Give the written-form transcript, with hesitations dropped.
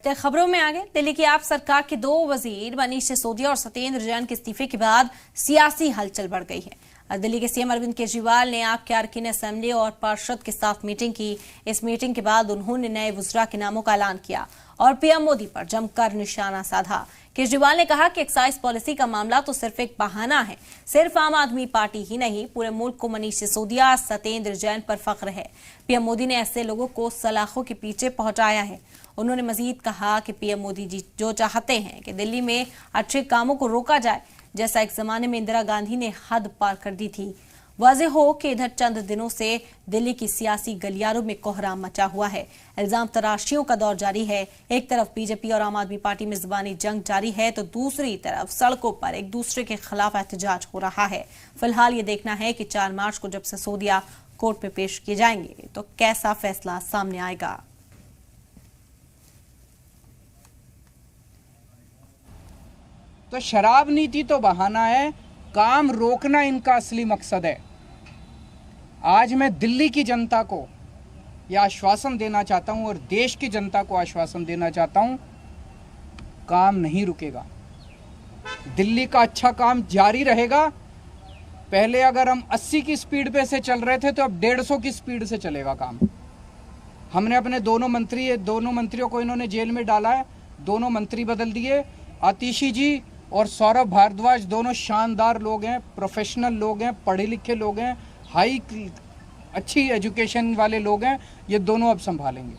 बढ़ते खबरों में आगे। दिल्ली की आप सरकार के दो वजीर मनीष सिसोदिया और सत्येंद्र जैन के इस्तीफे के बाद सियासी हलचल बढ़ गई है। दिल्ली के सीएम अरविंद केजरीवाल ने आप के अरकान असेंबली और पार्षद के साथ मीटिंग की। इस मीटिंग के बाद उन्होंने नए वुज़रा के नामों का ऐलान किया और पीएम मोदी पर जमकर निशाना साधा। केजरीवाल ने कहा कि एक्साइज पॉलिसी का मामला तो सिर्फ एक बहाना है। सिर्फ आम आदमी पार्टी ही नहीं, पूरे मुल्क को मनीष सिसोदिया, सत्येंद्र जैन पर फख्र है। पीएम मोदी ने ऐसे लोगों को सलाखों के पीछे पहुंचाया है। उन्होंने मजीद कहा कि पीएम मोदी जी जो चाहते हैं कि दिल्ली में अच्छे कामों को रोका जाए, जैसा एक जमाने में इंदिरा गांधी ने हद पार कर दी थी। वाज़ेह हो कि इधर चंद दिनों से दिल्ली की सियासी गलियारों में कोहराम मचा हुआ है। इल्जाम तराशियों का दौर जारी है। एक तरफ बीजेपी और आम आदमी पार्टी में ज़बानी जंग जारी है, तो दूसरी तरफ सड़कों पर एक दूसरे के खिलाफ एहतजाज हो रहा है। फिलहाल ये देखना है कि 4 मार्च को जब सिसोदिया कोर्ट में पेश किए जाएंगे तो कैसा फैसला सामने आएगा। तो शराब नीति तो बहाना है, काम रोकना इनका असली मकसद है। आज मैं दिल्ली की जनता को यह आश्वासन देना चाहता हूं और देश की जनता को आश्वासन देना चाहता हूं, काम नहीं रुकेगा। दिल्ली का अच्छा काम जारी रहेगा। पहले अगर हम 80 की स्पीड पे से चल रहे थे तो अब 150 की स्पीड से चलेगा काम। हमने अपने दोनों मंत्रियों को इन्होंने जेल में डाला है। दोनों मंत्री बदल दिए। आतिशी जी और सौरभ भारद्वाज दोनों शानदार लोग हैं, प्रोफेशनल लोग हैं, पढ़े लिखे लोग हैं, अच्छी एजुकेशन वाले लोग हैं। ये दोनों अब संभालेंगे।